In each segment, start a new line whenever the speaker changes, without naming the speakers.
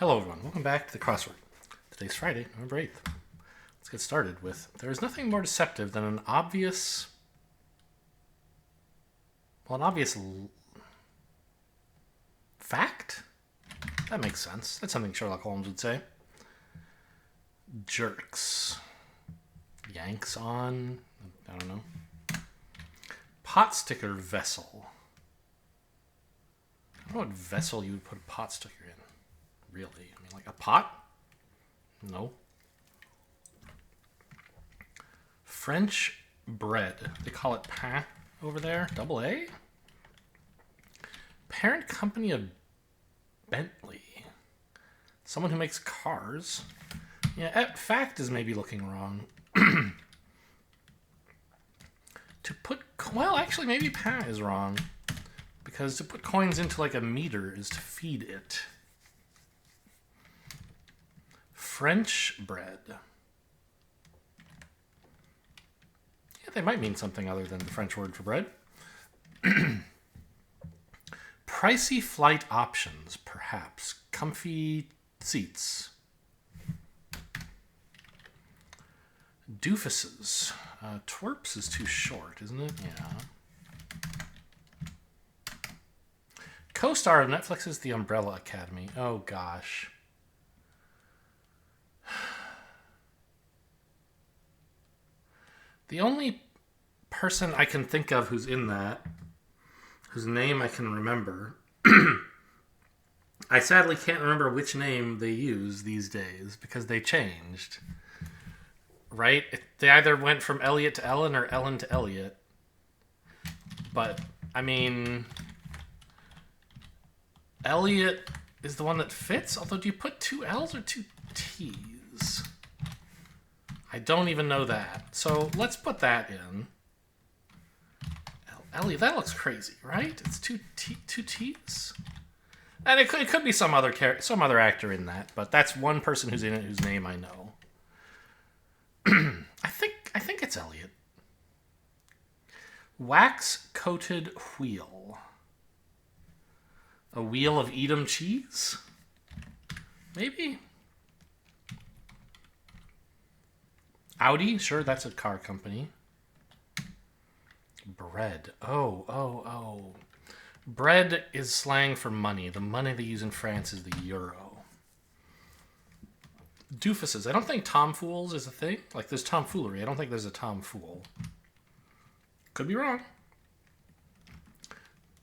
Hello everyone, welcome back to the crossword. Today's Friday, November 8th. Let's get started with, there is nothing more deceptive than an obvious fact? That makes sense. That's something Sherlock Holmes would say. Jerks. Yanks on, I don't know. Pot sticker vessel. I don't know what vessel you would put a pot sticker in. Really? I mean, like a pot? No. French bread. They call it pain over there. Double A? Parent company of Bentley. Someone who makes cars. Yeah, fact is maybe looking wrong. Well, actually, maybe pain is wrong. Because to put coins into like a meter is to feed it. French bread. Yeah, they might mean something other than the French word for bread. Pricey flight options, perhaps. Comfy seats. Doofuses. Twerps is too short, isn't it? Yeah. Co-star of Netflix's The Umbrella Academy. Oh, gosh. The only person I can think of who's in that, whose name I can remember, I sadly can't remember which name they use these days because they changed. Right? They either went from Elliot to Ellen or Ellen to Elliot. But, I mean, Elliot is the one that fits, although do you put two L's or two T's? I don't even know that. So let's put that in. Elliot, that looks crazy, right? It's two T's. And it could be some other actor in that, but that's one person who's in it whose name I know. I think it's Elliot. Wax coated wheel. A wheel of Edam cheese? Maybe. Audi? Sure, that's a car company. Bread. Oh. Bread is slang for money. The money they use in France is the euro. Doofuses. I don't think tomfools is a thing. Like, there's tomfoolery. I don't think there's a tomfool. Could be wrong.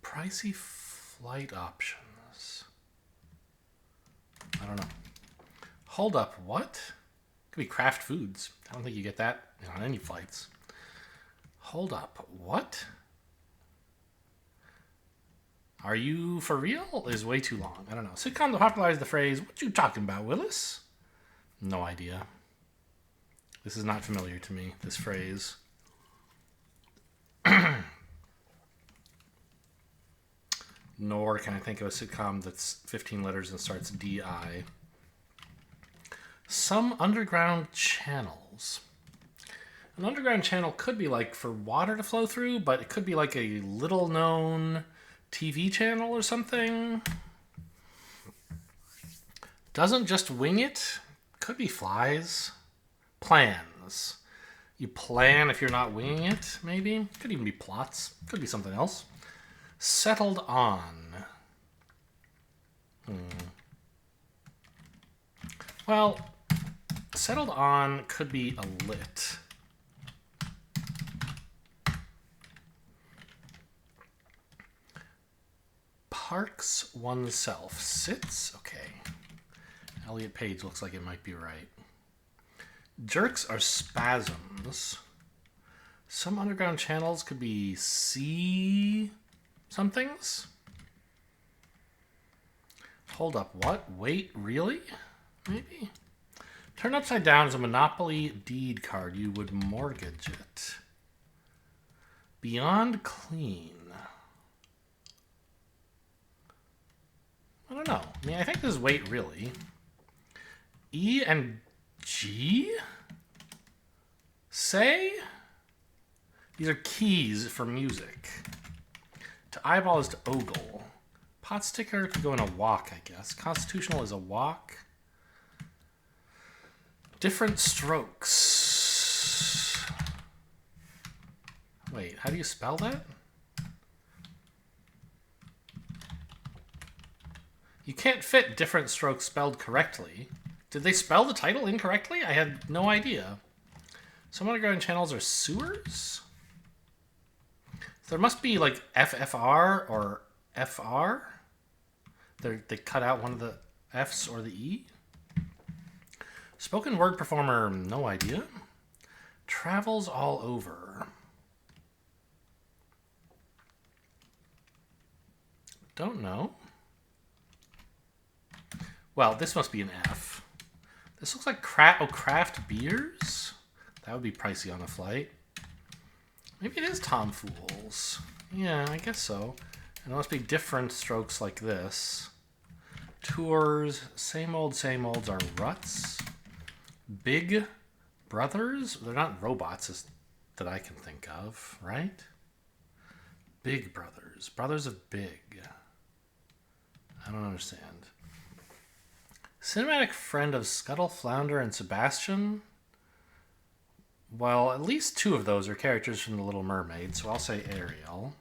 Pricey flight options. I don't know. Hold up. What? Could be Kraft Foods. I don't think you get that on any flights. Hold up. What? Are you for real? Is way too long. I don't know. Sitcom to popularize the phrase, what you talking about, Willis? No idea. This is not familiar to me, this phrase. Nor can I think of a sitcom that's 15 letters and starts D-I. Some underground channels. An underground channel could be like for water to flow through, but it could be like a little known TV channel or something. Doesn't just wing it. Could be flies. Plans. You plan if you're not winging it, maybe. Could even be plots. Could be something else. Settled on. Well, settled on could be a lit. Parks oneself. Sits? Okay. Elliot Page looks like it might be right. Jerks are spasms. Some underground channels could be sea somethings. Hold up, what? Wait, really? Maybe? Turn upside down is a Monopoly deed card. You would mortgage it. Beyond clean. I don't know. I mean, I think this is wait, really. E and G? Say? These are keys for music. To eyeball is to ogle. Pot sticker could go in a walk, I guess. Constitutional is a walk. Different strokes. Wait, how do you spell that? You can't fit different strokes spelled correctly. Did they spell the title incorrectly? I had no idea. Some underground channels are sewers? There must be like FFR or FR. They cut out one of the F's or the E. Spoken word performer, no idea. Travels all over. Don't know. Well, this must be an F. This looks like craft beers. That would be pricey on a flight. Maybe it is Tom Fools. Yeah, I guess so. And there must be different strokes like this. Tours, same olds are ruts. Big Brothers? They're not robots that I can think of, right? Big Brothers. Brothers of Big. I don't understand. Cinematic friend of Scuttle, Flounder, and Sebastian? Well, at least two of those are characters from The Little Mermaid, so I'll say Ariel.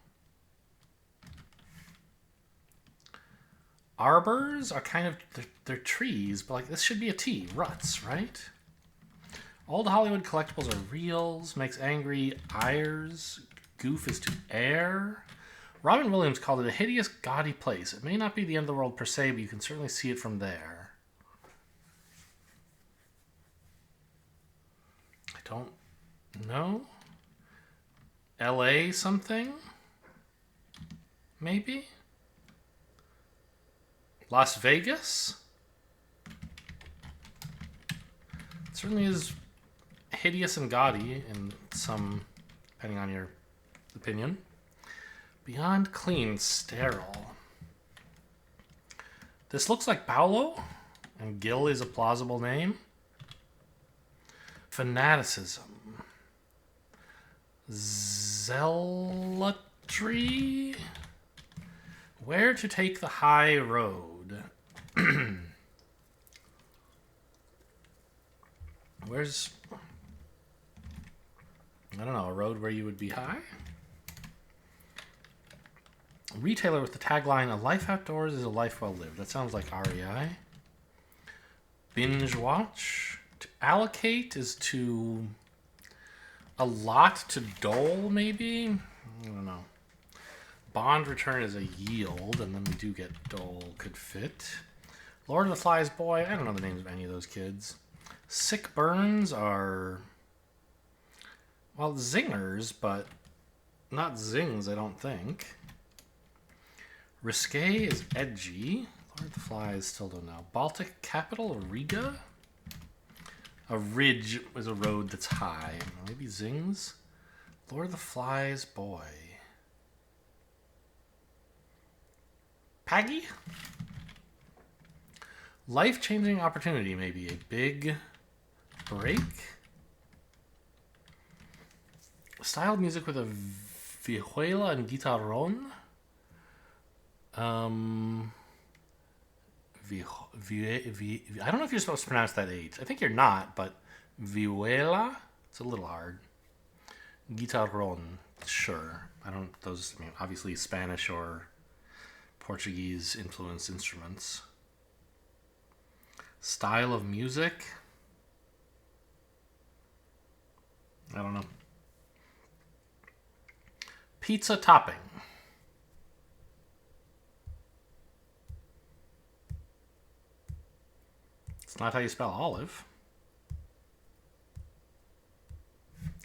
Arbors are kind of, they're trees, but like this should be a T. Ruts, right? Old Hollywood collectibles are reels. Makes angry Ayers. Goof is to air. Robin Williams called it a hideous, gaudy place. It may not be the end of the world per se, but you can certainly see it from there. I don't know. LA something? Maybe? Las Vegas? It certainly is hideous and gaudy in some, depending on your opinion. Beyond clean, sterile. This looks like Paolo, and Gil is a plausible name. Fanaticism. Zealotry. Where to take the high road? Where's, I don't know, a road where you would be high? Retailer with the tagline, "A life outdoors is a life well lived." That sounds like REI. Binge watch. To allocate is to allot to dole, maybe? I don't know. Bond return is a yield, and then we do get dole could fit. Lord of the Flies boy. I don't know the names of any of those kids. Sick burns are, well, zingers, but not zings, I don't think. Risque is edgy. Lord of the Flies, still don't know. Baltic capital, Riga? A ridge is a road that's high. Maybe zings? Lord of the Flies boy. Paggy? Life-changing opportunity, maybe. A big break? Styled music with a vihuela and guitarron? I don't know if you're supposed to pronounce that H. I think you're not, but vihuela? It's a little hard. Guitarron, sure. I mean, obviously Spanish or Portuguese influenced instruments. Style of music? I don't know. Pizza topping. It's not how you spell olive.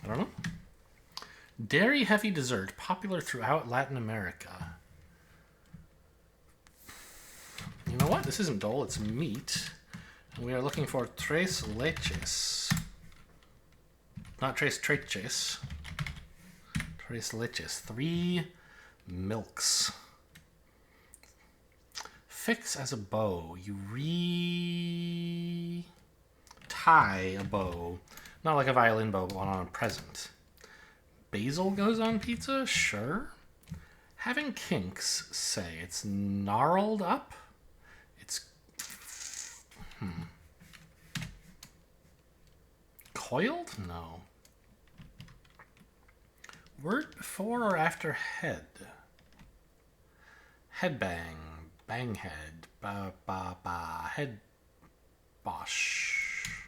I don't know. Dairy heavy dessert, popular throughout Latin America. You know what? This isn't dole, it's meat. And we are looking for tres leches. Not tres treches. Tres leches. 3 milks. Fix as a bow. You tie a bow. Not like a violin bow, but on a present. Basil goes on pizza? Sure. Having kinks say it's gnarled up. It's coiled? No. Word before or after head? Headbang, banghead, ba ba ba, head bosh.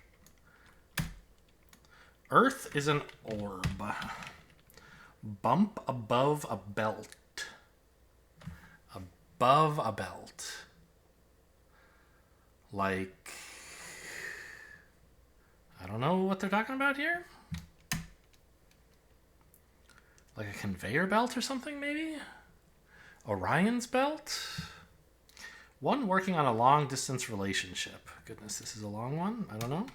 Earth is an orb. Bump above a belt. Above a belt. Like, I don't know what they're talking about here. Like a conveyor belt or something, maybe? Orion's belt? One working on a long-distance relationship. Goodness, this is a long one? I don't know.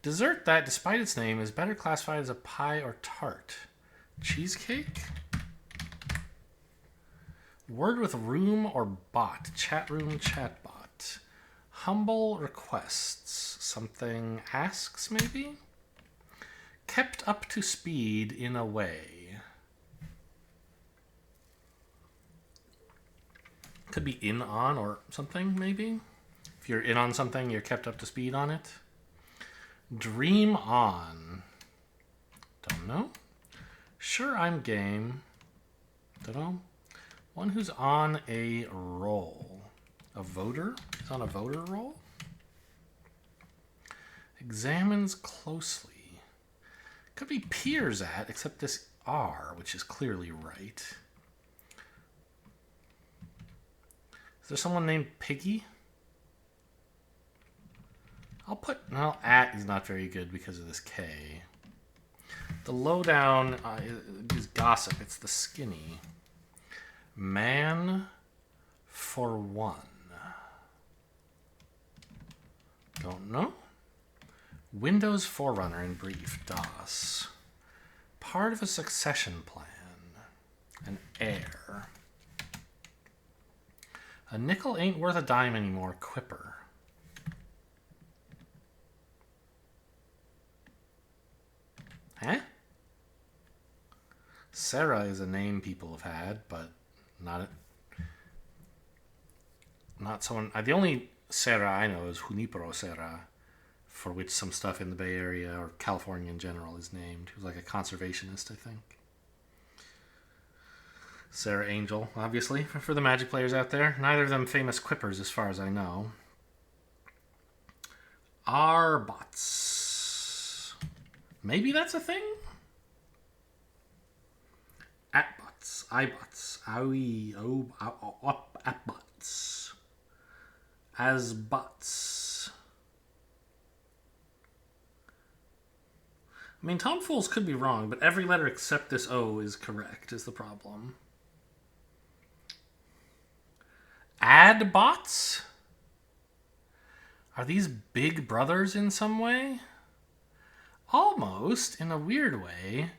Dessert that, despite its name, is better classified as a pie or tart. Cheesecake? Word with room or bot. Chat room, chatbot. Humble requests. Something asks, maybe? Kept up to speed in a way. Could be in on or something, maybe? If you're in on something, you're kept up to speed on it. Dream on. Don't know. Sure, I'm game. Don't know. One who's on a roll. A voter? He's on a voter roll? Examines closely. Could be peers at, except this R, which is clearly right. Is there someone named Piggy? Well, at is not very good because of this K. The lowdown is gossip. It's the skinny. Man for one. Don't know. Windows Forerunner in brief. DOS. Part of a succession plan. An heir. A nickel ain't worth a dime anymore. Quipper. Huh? Sarah is a name people have had, but not someone. The only Sarah I know is Junipero Serra, for which some stuff in the Bay Area or California in general is named. He was like a conservationist, I think. Sarah Angel, obviously, for the Magic players out there. Neither of them famous quippers, as far as I know. Arbots. Maybe that's a thing? Atbots. iBots. Owie. Atbots. Asbots. I mean, Tom Fools could be wrong, but every letter except this O is correct, is the problem. Adbots? Are these big brothers in some way? Almost, in a weird way.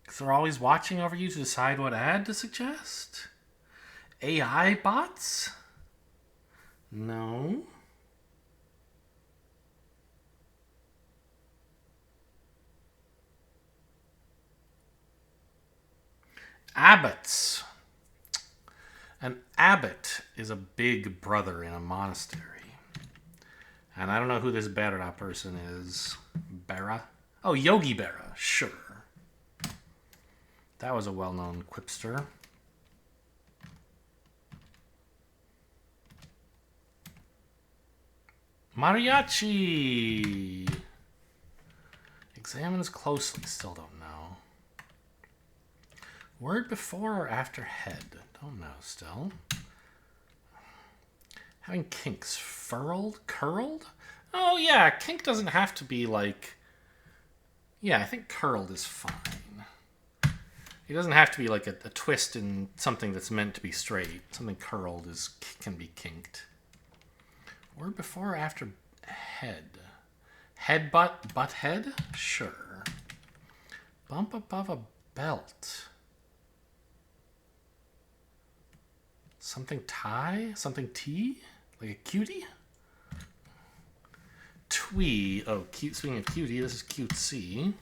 Because they're always watching over you to decide what ad to suggest? AI bots? No. Abbots. An abbot is a big brother in a monastery. And I don't know who this Berra person is. Berra? Oh, Yogi Berra. Sure. That was a well-known quipster. Mariachi. Examines closely. Still don't know. Word before or after head? Don't know still. Having kinks. Furled? Curled? Oh, yeah. Kink doesn't have to be like... Yeah, I think curled is fine. It doesn't have to be like a twist in something that's meant to be straight. Something curled can be kinked. Word before or after head? Head butt head? Sure. Bump above a belt. Something tie? Something tea? Like a cutie? Twee. Oh, cute. Speaking of cutie, this is cutesy.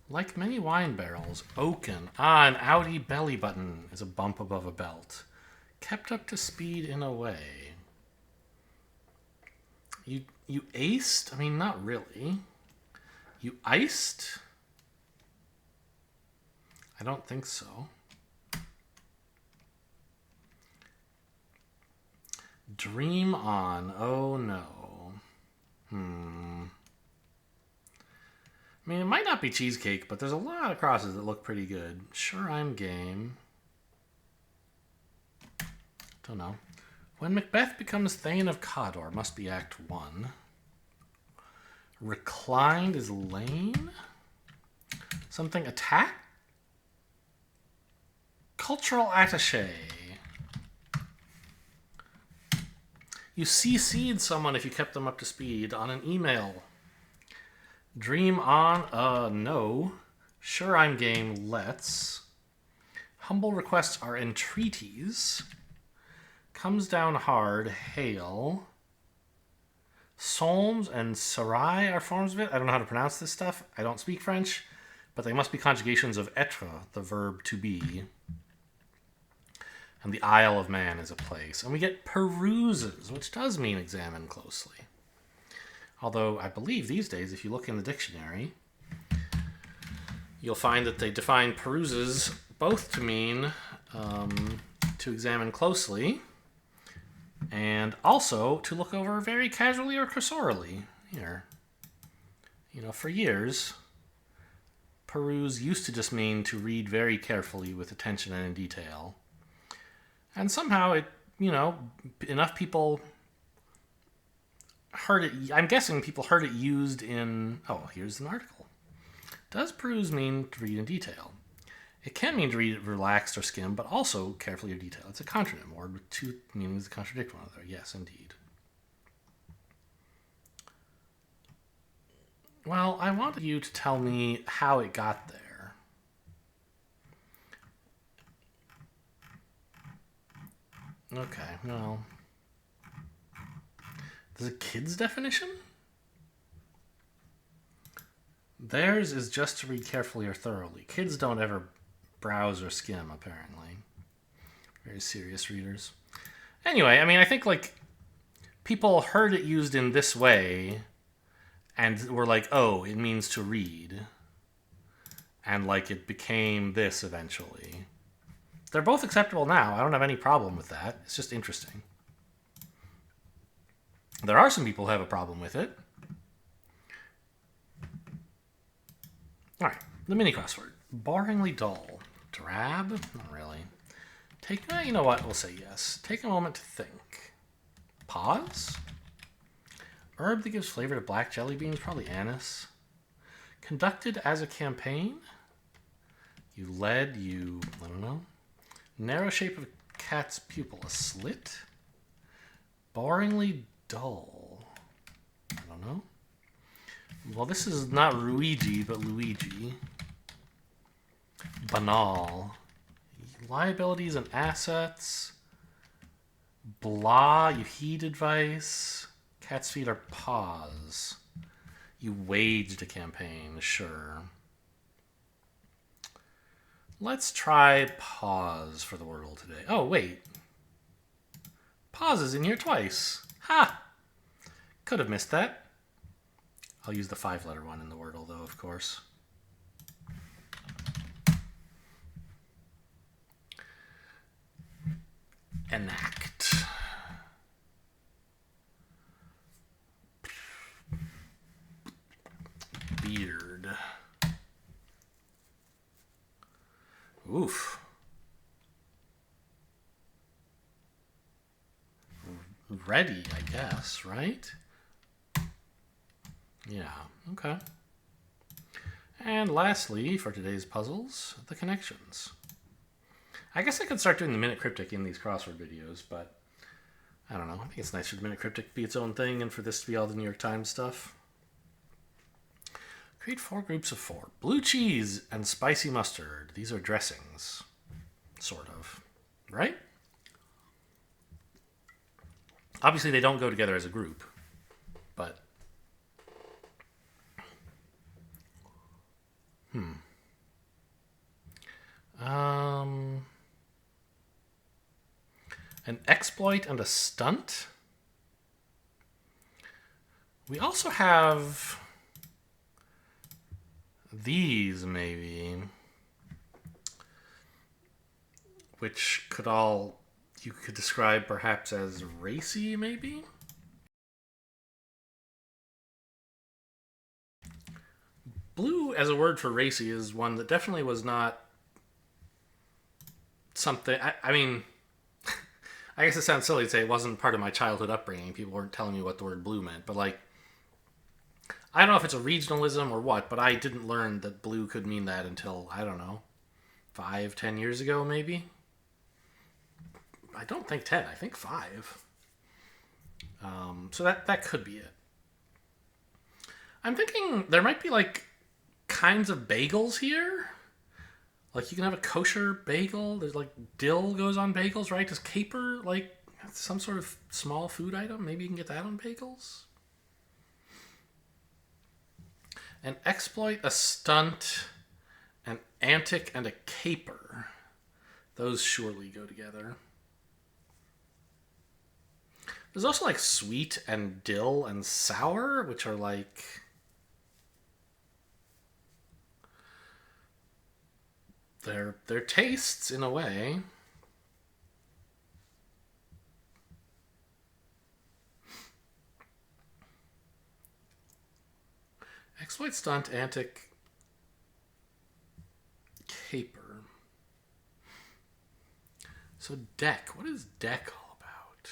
Like many wine barrels, oaken. Ah, an Audi belly button is a bump above a belt. Kept up to speed in a way. You aced? I mean, not really. You iced? I don't think so. Dream on. Oh no. I mean, it might not be cheesecake, but there's a lot of crosses that look pretty good. Sure, I'm game. Don't know. When Macbeth becomes Thane of Cawdor, must be Act 1. Reclined is lame? Something attack? Cultural attaché. You CC'd someone if you kept them up to speed on an email. Dream on, no. Sure, I'm game, let's. Humble requests are entreaties. Comes down hard, hail. Psalms and sarai are forms of it. I don't know how to pronounce this stuff. I don't speak French, but they must be conjugations of être, the verb to be. And the Isle of Man is a place. And we get peruses, which does mean examine closely. Although I believe these days, if you look in the dictionary, you'll find that they define peruses both to mean to examine closely and also to look over very casually or cursorily. Here, for years, peruse used to just mean to read very carefully with attention and in detail. And somehow it, enough people heard it. I'm guessing people heard it used in. Oh, here's an article. Does peruse mean to read in detail? It can mean to read it relaxed or skim, but also carefully or detail. It's a contronym word with two meanings that contradict one another. Yes, indeed. Well, I wanted you to tell me how it got there. Okay, well. There's a kid's definition? Theirs is just to read carefully or thoroughly. Kids don't ever browse or skim, apparently. Very serious readers. Anyway, I think people heard it used in this way and were like, oh, it means to read. And it became this eventually. They're both acceptable now. I don't have any problem with that. It's just interesting. There are some people who have a problem with it. All right, the mini crossword. Boringly dull. Drab? Not really. You know what? We'll say yes. Take a moment to think. Pause? Herb that gives flavor to black jelly beans? Probably anise. Conducted as a campaign? I don't know. Narrow shape of a cat's pupil. A slit? Boringly dull. I don't know. Well, this is not Luigi, but Luigi. Banal. Liabilities and assets. Blah, you heed advice. Cat's feet are paws. You waged a campaign, sure. Let's try pause for the world today. Oh, wait. Pause is in here twice. Ha! Could have missed that. I'll use the 5-letter one in the Wordle, though, of course. Enact. Beard. Oof. Ready, I guess, right? Yeah, okay. And lastly, for today's puzzles, the connections. I guess I could start doing the Minute Cryptic in these crossword videos, but I don't know. I think it's nice for the Minute Cryptic to be its own thing and for this to be all the New York Times stuff. Create 4 groups of 4. Blue cheese and spicy mustard. These are dressings. Sort of. Right? Obviously, they don't go together as a group, but Um, an exploit and a stunt. We also have these, maybe, which could all, you could describe perhaps as racy, maybe? Blue as a word for racy is one that definitely was not something. I mean, I guess it sounds silly to say it wasn't part of my childhood upbringing. People weren't telling me what the word blue meant. But, like, I don't know if it's a regionalism or what, but I didn't learn that blue could mean that until, I don't know, 5, 10 years ago, maybe? I don't think 10, I think 5. So that could be it. I'm thinking there might be, like, kinds of bagels here. Like, you can have a kosher bagel. There's, like, dill goes on bagels, right? Does caper, like, some sort of small food item? Maybe you can get that on bagels? An exploit, a stunt, an antic, and a caper. Those surely go together. There's also, like, sweet and dill and sour, which are, like, they're tastes in a way. Exploit, stunt, antic, caper. So deck. What is deck all about?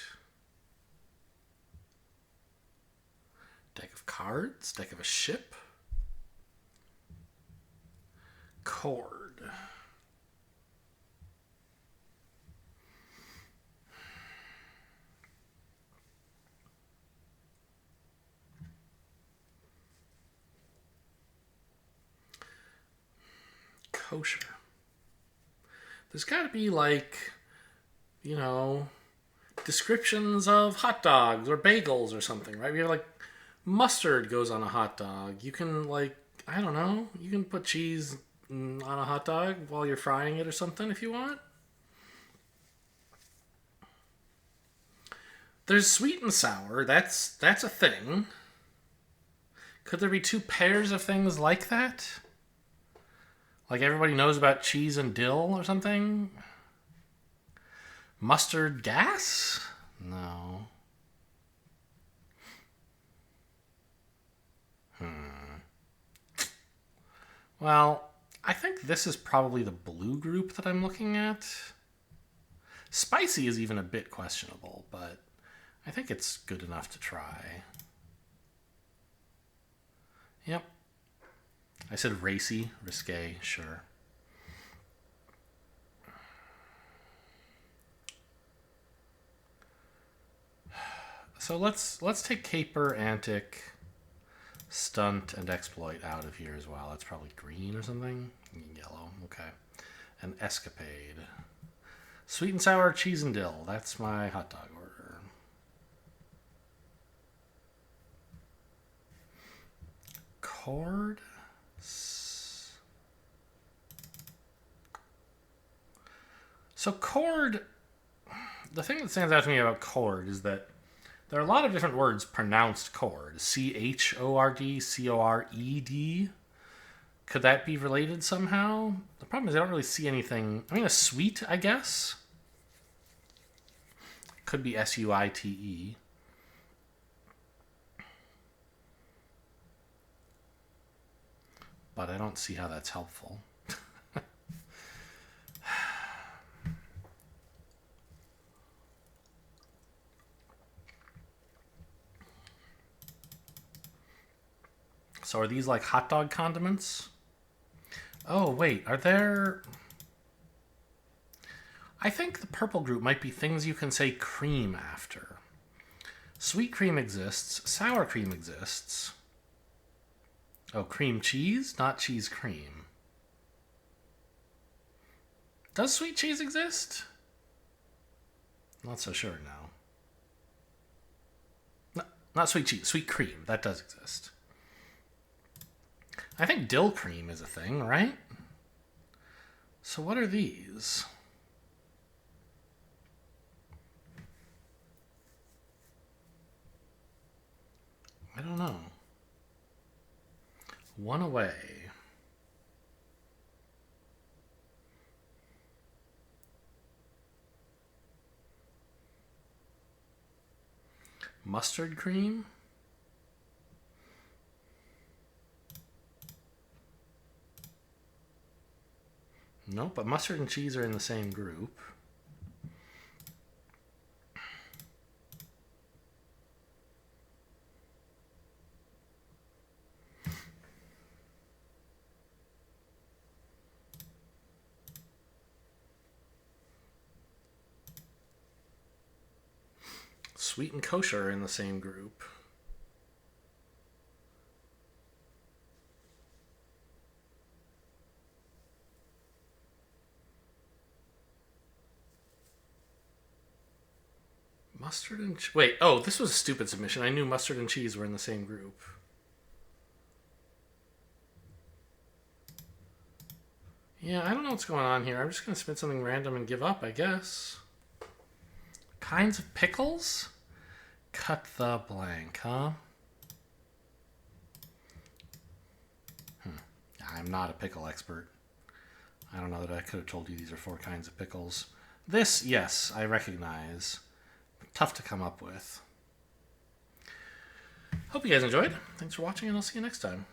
Deck of cards? Deck of a ship? Chord. Kosher. There's got to be, like, you know, descriptions of hot dogs or bagels or something, right? We have, like, mustard goes on a hot dog. You can, like, I don't know, you can put cheese on a hot dog while you're frying it or something if you want. There's sweet and sour. That's a thing. Could there be two pairs of things like that? Like everybody knows about cheese and dill or something? Mustard gas? No. Well, I think this is probably the blue group that I'm looking at. Spicy is even a bit questionable, but I think it's good enough to try. Yep. I said racy, risque, sure. So let's take caper, antic, stunt, and exploit out of here as well. That's probably green or something. Yellow, okay. And escapade. Sweet and sour, cheese and dill. That's my hot dog order. Chord. So chord, the thing that stands out to me about chord is that there are a lot of different words pronounced chord. C-H-O-R-D, C-O-R-E-D. Could that be related somehow? The problem is I don't really see anything. I mean, a suite, I guess. Could be S-U-I-T-E. But I don't see how that's helpful. So are these like hot dog condiments? Oh, wait, are there... I think the purple group might be things you can say cream after. Sweet cream exists. Sour cream exists. Oh, cream cheese? Not cheese cream. Does sweet cheese exist? Not so sure now. No, not sweet cheese. Sweet cream. That does exist. I think dill cream is a thing, right? So what are these? I don't know. One away. Mustard cream? Nope, but mustard and cheese are in the same group. Sweet and kosher are in the same group. Mustard and... Wait, oh, this was a stupid submission. I knew mustard and cheese were in the same group. Yeah, I don't know what's going on here. I'm just going to spin something random and give up, I guess. Kinds of pickles? Cut the blank, huh? I'm not a pickle expert. I don't know that I could have told you these are 4 kinds of pickles. This, yes, I recognize. Tough to come up with. Hope you guys enjoyed. Thanks for watching, and I'll see you next time.